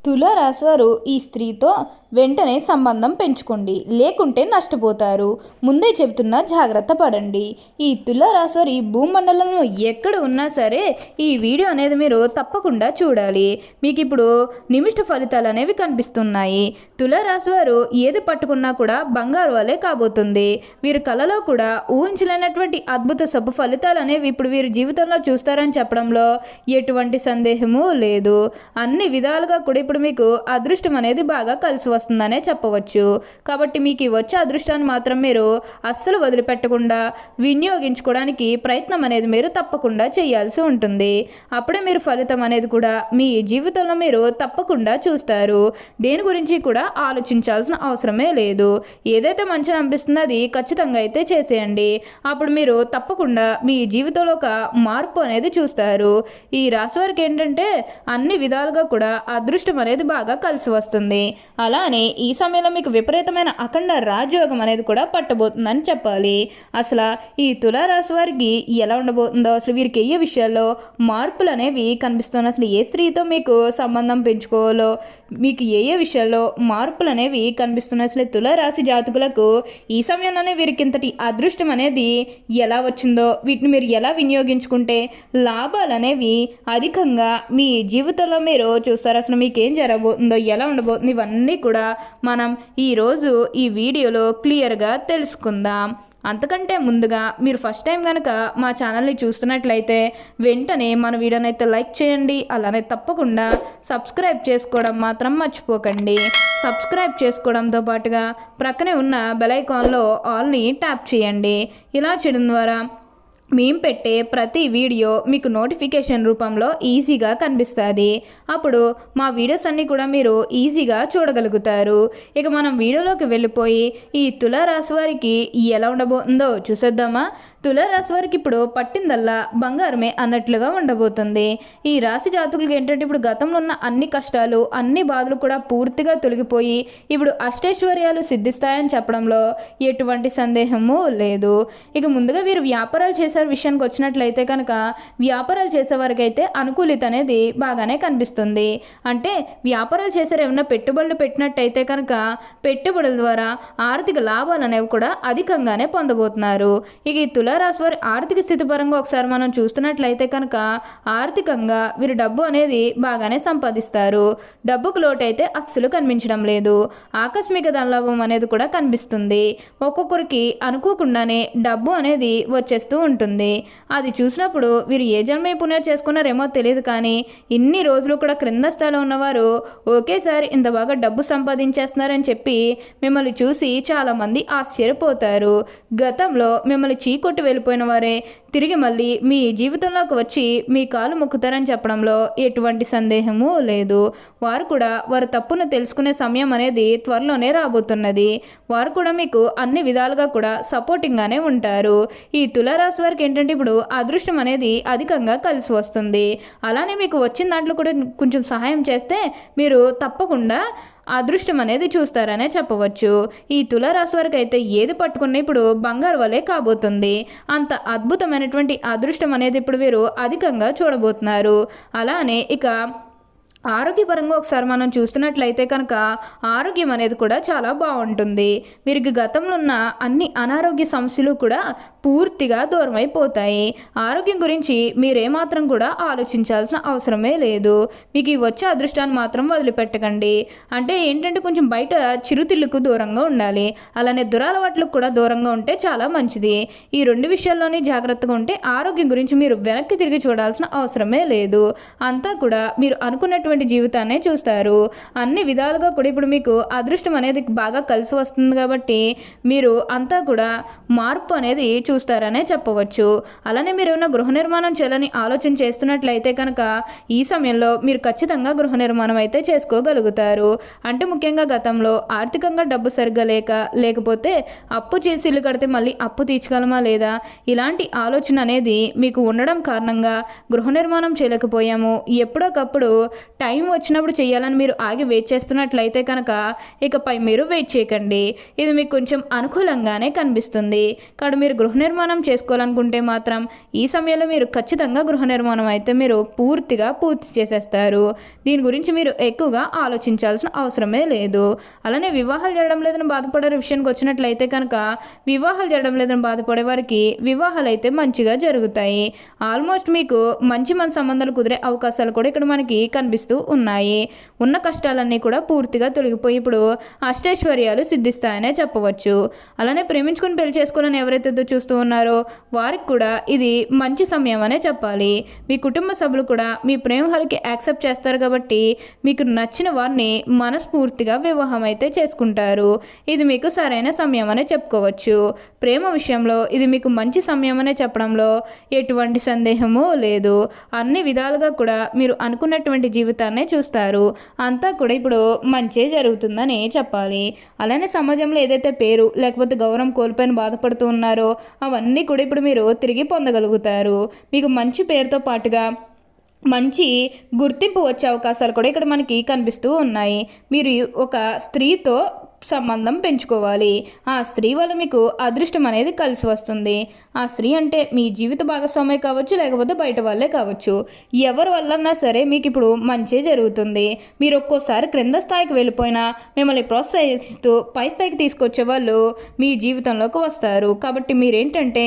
తులారాశివారు ఈ స్త్రీతో వెంటనే సంబంధం పెంచుకోండి, లేకుంటే నష్టపోతారు. ముందే చెబుతున్నా, జాగ్రత్త పడండి. ఈ తులారాశివారి భూమండలంలో ఎక్కడ ఉన్నా సరే ఈ వీడియో అనేది మీరు తప్పకుండా చూడాలి. మీకు ఇప్పుడు నిమిష్ట ఫలితాలు అనేవి కనిపిస్తున్నాయి. తులారాశివారు ఏది పట్టుకున్నా కూడా బంగారు వలె కాబోతుంది. వీరు కళలో కూడా ఊహించలేనటువంటి అద్భుత శుభ ఫలితాలు అనేవి ఇప్పుడు వీరి జీవితంలో చూస్తారని చెప్పడంలో ఎటువంటి సందేహము లేదు. అన్ని విధాలుగా కూడా ఇప్పుడు మీకు అదృష్టం అనేది బాగా కలిసి వస్తుందనే చెప్పవచ్చు. కాబట్టి మీకు వచ్చే అదృష్టాన్ని మాత్రం మీరు అస్సలు వదిలిపెట్టకుండా వినియోగించుకోవడానికి ప్రయత్నం అనేది మీరు తప్పకుండా చేయాల్సి ఉంటుంది. అప్పుడే మీరు ఫలితం అనేది కూడా మీ జీవితంలో మీరు తప్పకుండా చూస్తారు. దేని గురించి కూడా ఆలోచించాల్సిన అవసరమే లేదు. ఏదైతే మంచిగా అనిపిస్తుందో అది ఖచ్చితంగా అయితే చేసేయండి. అప్పుడు మీరు తప్పకుండా మీ జీవితంలో ఒక మార్పు అనేది చూస్తారు. ఈ రాశి వారికి ఏంటంటే అన్ని విధాలుగా కూడా అదృష్టం అనేది బాగా కలిసి వస్తుంది. అలానే ఈ సమయంలో మీకు విపరీతమైన అఖండ రాజయోగం అనేది కూడా పట్టబోతుందని చెప్పాలి. అసలు ఈ తులారాశి వారికి ఎలా ఉండబోతుందో, అసలు వీరికి ఏ విషయాల్లో మార్పులు అనేవి కనిపిస్తున్నాయి, అసలు ఏ స్త్రీతో మీకు సంబంధం పెంచుకోవాలో, మీకు ఏ విషయాల్లో మార్పులు అనేవి కనిపిస్తున్నాయి, అసలు తులారాశి జాతకులకు ఈ సమయంలోనే వీరికి ఇంతటి అదృష్టం అనేది ఎలా వచ్చిందో, వీటిని మీరు ఎలా వినియోగించుకుంటే లాభాలు అనేవి అధికంగా మీ జీవితంలో మీరు చూస్తారు. అసలు మీకు ఏం జరగబోతుందో, ఎలా ఉండబోతుంది, ఇవన్నీ కూడా మనం ఈరోజు ఈ వీడియోలో క్లియర్గా తెలుసుకుందాం. అంతకంటే ముందుగా మీరు ఫస్ట్ టైం కనుక మా ఛానల్ని చూస్తున్నట్లయితే వెంటనే మన వీడియోని అయితే లైక్ చేయండి. అలానే తప్పకుండా సబ్స్క్రైబ్ చేసుకోవడం మాత్రం మర్చిపోకండి. సబ్స్క్రైబ్ చేసుకోవడంతో పాటుగా ప్రక్కనే ఉన్న బెల్ ఐకాన్లో ఆల్ని ట్యాప్ చేయండి. ఇలా చేయడం ద్వారా మేము పెట్టే ప్రతి వీడియో మీకు నోటిఫికేషన్ రూపంలో ఈజీగా కనిపిస్తుంది. అప్పుడు మా వీడియోస్ అన్నీ కూడా మీరు ఈజీగా చూడగలుగుతారు. ఇక మనం వీడియోలోకి వెళ్ళిపోయి ఈ తులారాశి వారికి ఎలా ఉండబోతుందో చూసేద్దామా. తులారాశి వారికి ఇప్పుడు పట్టిందల్లా బంగారమే అన్నట్లుగా ఉండబోతుంది. ఈ రాశి జాతకులకి ఏంటంటే ఇప్పుడు గతంలో ఉన్న అన్ని కష్టాలు, అన్ని బాధలు కూడా పూర్తిగా తొలగిపోయి ఇప్పుడు అష్టైశ్వర్యాలు సిద్ధిస్తాయని చెప్పడంలో ఎటువంటి సందేహము లేదు. ఇక ముందుగా వీరు వ్యాపారాలు చేసే విషయానికి వచ్చినట్లయితే కనుక వ్యాపారాలు చేసేవారికి అయితే అనుకూలిత అనేది బాగానే కనిపిస్తుంది. అంటే వ్యాపారాలు చేసే ఏమన్నా పెట్టుబడులు పెట్టినట్టయితే కనుక పెట్టుబడుల ద్వారా ఆర్థిక లాభాలు అనేవి కూడా అధికంగానే పొందబోతున్నారు. ఇక ఈ తులారాశి వారి ఆర్థిక స్థితి పరంగా ఒకసారి మనం చూస్తున్నట్లయితే కనుక ఆర్థికంగా వీరు డబ్బు అనేది బాగానే సంపాదిస్తారు. డబ్బుకు లోటు అయితే అస్సలు కనిపించడం లేదు. ఆకస్మిక ధనలాభం అనేది కూడా కనిపిస్తుంది. ఒక్కొక్కరికి అనుకోకుండానే డబ్బు అనేది వచ్చేస్తూ ఉంటుంది. అది చూసినప్పుడు వీరు ఏ జన్మ పుణ్యం చేసుకున్నారేమో తెలియదు, కానీ ఇన్ని రోజులు కూడా క్రింద స్థాయిలో ఉన్నవారు ఒకేసారి ఇంత బాగా డబ్బు సంపాదించేస్తున్నారని చెప్పి మిమ్మల్ని చూసి చాలామంది ఆశ్చర్యపోతారు. గతంలో మిమ్మల్ని చీకొట్టి వెళ్ళిపోయిన వారే తిరిగి మళ్ళీ మీ జీవితంలోకి వచ్చి మీ కాలు మొక్కుతారని చెప్పడంలో ఎటువంటి సందేహము లేదు. వారు కూడా వారి తప్పును తెలుసుకునే సమయం అనేది త్వరలోనే రాబోతున్నది. వారు కూడా మీకు అన్ని విధాలుగా కూడా సపోర్టింగ్గానే ఉంటారు. ఈ తులారాశి వారికి ఏంటంటే ఇప్పుడు అదృష్టం అనేది అధికంగా కలిసి వస్తుంది. అలానే మీకు వచ్చిన దాంట్లో కూడా కొంచెం సహాయం చేస్తే మీరు తప్పకుండా అదృష్టం అనేది చూస్తారనే చెప్పవచ్చు. ఈ తులారాశి వారికి అయితే ఏది పట్టుకున్నా ఇప్పుడు బంగారు వలె కాబోతుంది. అంత అద్భుతమైనటువంటి అదృష్టం అనేది ఇప్పుడు వీరు అధికంగా చూడబోతున్నారు. అలానే ఇక ఆరోగ్యపరంగా ఒకసారి మనం చూస్తున్నట్లయితే కనుక ఆరోగ్యం అనేది కూడా చాలా బాగుంటుంది. వీరికి గతంలో ఉన్న అన్ని అనారోగ్య సమస్యలు కూడా పూర్తిగా దూరం అయిపోతాయి. ఆరోగ్యం గురించి మీరేమాత్రం కూడా ఆలోచించాల్సిన అవసరమే లేదు. మీకు ఈ వచ్చే అదృష్టాన్ని మాత్రం వదిలిపెట్టకండి. అంటే ఏంటంటే కొంచెం బయట చిరుతిళ్ళకు దూరంగా ఉండాలి. అలానే దురలవాట్లకు కూడా దూరంగా ఉంటే చాలా మంచిది. ఈ రెండు విషయాల్లోనే జాగ్రత్తగా ఉంటే ఆరోగ్యం గురించి మీరు వెనక్కి తిరిగి చూడాల్సిన అవసరమే లేదు. అంతా కూడా మీరు అనుకున్నటువంటి జీవితాన్ని చూస్తారు. అన్ని విధాలుగా కూడా ఇప్పుడు మీకు అదృష్టం అనేది బాగా కలిసి వస్తుంది. కాబట్టి మీరు అంతా కూడా మార్పు అనేది చూస్తారనే చెప్పవచ్చు. అలానే మీరు ఏమైనా గృహ నిర్మాణం చేయాలని ఆలోచన చేస్తున్నట్లయితే కనుక ఈ సమయంలో మీరు ఖచ్చితంగా గృహ నిర్మాణం అయితే చేసుకోగలుగుతారు. అంటే ముఖ్యంగా గతంలో ఆర్థికంగా డబ్బు సరిగ్గా లేకపోతే అప్పు చేసి ఇల్లు కడితే మళ్ళీ అప్పు తీర్చగలమా లేదా, ఇలాంటి ఆలోచన అనేది మీకు ఉండడం కారణంగా గృహ నిర్మాణం చేయలేకపోయాము, ఎప్పుడోకప్పుడు టైం వచ్చినప్పుడు చేయాలని మీరు ఆగి వెయిట్ చేస్తున్నట్లయితే కనుక ఇకపై మీరు వెయిట్ చేయకండి. ఇది మీకు కొంచెం అనుకూలంగానే కనిపిస్తుంది. కాబట్టి మీరు గృహ నిర్మాణం చేసుకోవాలనుకుంటే మాత్రం ఈ సమయంలో మీరు ఖచ్చితంగా గృహ నిర్మాణం అయితే మీరు పూర్తి చేసేస్తారు. దీని గురించి మీరు ఎక్కువగా ఆలోచించాల్సిన అవసరమే లేదు. అలానే వివాహాలు జరగడం లేదని బాధపడే విషయానికి వచ్చినట్లయితే కనుక వివాహాలు జరగడం లేదని బాధపడే వారికి వివాహాలు అయితే మంచిగా జరుగుతాయి. ఆల్మోస్ట్ మీకు మంచి సంబంధాలు కుదిరే అవకాశాలు కూడా ఇక్కడ మనకి కనిపిస్తూ ఉన్నాయి. ఉన్న కష్టాలన్నీ కూడా పూర్తిగా తొలగిపోయి ఇప్పుడు అష్టైశ్వర్యాలు సిద్ధిస్తాయనే చెప్పవచ్చు. అలానే ప్రేమించుకుని పెళ్లి చేసుకోవాలని ఎవరైతే చూస్తూ ఉన్నారో వారికి కూడా ఇది మంచి సమయం అనే చెప్పాలి. మీ కుటుంబ సభ్యులు కూడా మీ ప్రేమహాలకి యాక్సెప్ట్ చేస్తారు కాబట్టి మీకు నచ్చిన వారిని మనస్ఫూర్తిగా వివాహం అయితే చేసుకుంటారు. ఇది మీకు సరైన సమయం అనే చెప్పుకోవచ్చు. ప్రేమ విషయంలో ఇది మీకు మంచి సమయం అనే చెప్పడంలో ఎటువంటి సందేహము లేదు. అన్ని విధాలుగా కూడా మీరు అనుకున్నటువంటి జీవితాన్నే చూస్తారు. అంతా కూడా ఇప్పుడు మంచి జరుగుతుందని చెప్పాలి. అలానే సమాజంలో ఏదైతే పేరు లేకపోతే గౌరవం కోల్పోయిన బాధపడుతూ ఉన్నారో అవన్నీ కూడా ఇప్పుడు మీరు తిరిగి పొందగలుగుతారు. మీకు మంచి పేరుతో పాటుగా మంచి గుర్తింపు వచ్చే అవకాశాలు కూడా ఇక్కడ మనకి కనిపిస్తూ ఉన్నాయి. మీరు ఒక స్త్రీతో సంబంధం పెంచుకోవాలి. ఆ స్త్రీ వల్ల మీకు అదృష్టం అనేది కలిసి వస్తుంది. ఆ స్త్రీ అంటే మీ జీవిత భాగస్వామే కావచ్చు, లేకపోతే బయట వాళ్ళే కావచ్చు. ఎవరి వల్లన్నా సరే మీకు ఇప్పుడు మంచి జరుగుతుంది. మీరు ఒక్కోసారి క్రింద స్థాయికి వెళ్ళిపోయినా మిమ్మల్ని ప్రోత్సహిస్తూ పై స్థాయికి తీసుకొచ్చే వాళ్ళు మీ జీవితంలోకి వస్తారు. కాబట్టి మీరేంటంటే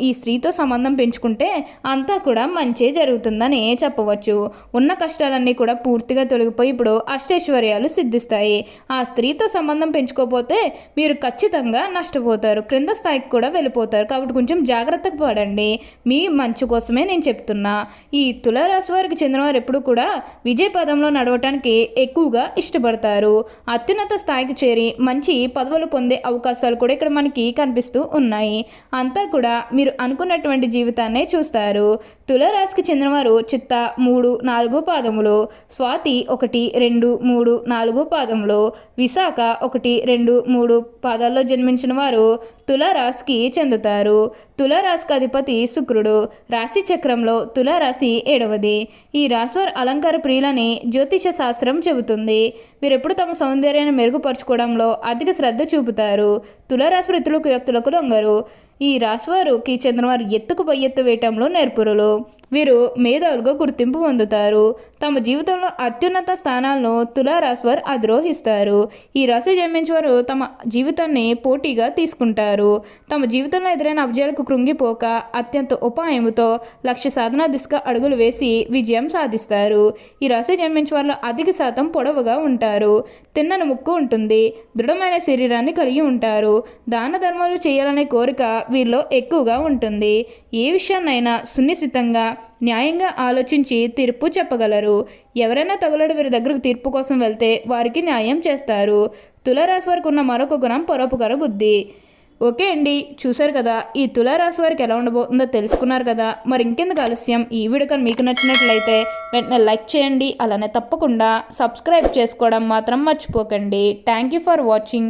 ఈ స్త్రీతో సంబంధం పెంచుకుంటే అంతా కూడా మంచి జరుగుతుందని చెప్పవచ్చు. ఉన్న కష్టాలన్నీ కూడా పూర్తిగా తొలగిపోయి ఇప్పుడు అష్టైశ్వర్యాలు సిద్ధిస్తాయి. ఆ స్త్రీతో సంబంధం పెంచుకోకపోతే మీరు ఖచ్చితంగా నష్టపోతారు, క్రింద స్థాయికి కూడా వెళ్ళిపోతారు. కాబట్టి కొంచెం జాగ్రత్తగా పడండి. మీ మంచి కోసమే నేను చెప్తున్నా. ఈ తులారాశి వారికి చెందిన వారు ఎప్పుడు కూడా విజయ పదంలో నడవటానికి ఎక్కువగా ఇష్టపడతారు. అత్యున్నత స్థాయికి చేరి మంచి పదవులు పొందే అవకాశాలు కూడా ఇక్కడ మనకి కనిపిస్తూ ఉన్నాయి. అంతా కూడా మీరు అనుకున్నటువంటి జీవితాన్నే చూస్తారు. తులారాశికి చెందిన వారు చిత్త 3, 4 పాదములు, స్వాతి 1, 2, 3, 4 పాదములు, విశాఖ 1, 2, 3 పాదాల్లో జన్మించిన వారు తులారాశికి చెందుతారు. తులారాశికి అధిపతి శుక్రుడు. రాశి చక్రంలో తులారాశి 7వది. ఈ రాశివారు అలంకార ప్రియులని జ్యోతిష శాస్త్రం చెబుతుంది. వీరెప్పుడు తమ సౌందర్యాన్ని మెరుగుపరుచుకోవడంలో అధిక శ్రద్ధ చూపుతారు. తులారాశి వ్యక్తులకు లొంగరు. ఈ రాశివారికి చెందినవారు ఎత్తుకు పై ఎత్తు వేయటంలో నేర్పురులు. వీరు మేధావులుగా గుర్తింపు పొందుతారు. తమ జీవితంలో అత్యున్నత స్థానాలను తులారాశివారు అధిరోహిస్తారు. ఈ రాశి జన్మించేవారు తమ జీవితాన్ని పోటీగా తీసుకుంటారు. తమ జీవితంలో ఎదురైన అపజయాలకు కృంగిపోక అత్యంత ఉపాయముతో లక్ష్య సాధన దిశగా అడుగులు వేసి విజయం సాధిస్తారు. ఈ రాశి జన్మించే వారిలో అధిక శాతం పొడవుగా ఉంటారు. తిన్నని ముక్కు ఉంటుంది. దృఢమైన శరీరాన్ని కలిగి ఉంటారు. దాన ధర్మాలు చేయాలనే కోరిక వీరిలో ఎక్కువగా ఉంటుంది. ఏ విషయాన్నైనా సునిశ్చితంగా న్యాయంగా ఆలోచించి తీర్పు చెప్పగలరు. ఎవరైనా తగులడు వీరి దగ్గరకు తీర్పు కోసం వెళ్తే వారికి న్యాయం చేస్తారు. తులారాశి వారికి ఉన్న మరొక గుణం పరోపకార బుద్ధి. ఓకే అండి, చూసారు కదా ఈ తులారాశి వారికి ఎలా ఉండబోతుందో తెలుసుకున్నారు కదా. మరి ఇంకెందుకు ఆలస్యం, ఈ వీడియో కానీ మీకు నచ్చినట్లయితే వెంటనే లైక్ చేయండి. అలానే తప్పకుండా సబ్స్క్రైబ్ చేసుకోవడం మాత్రం మర్చిపోకండి. Thank you for watching.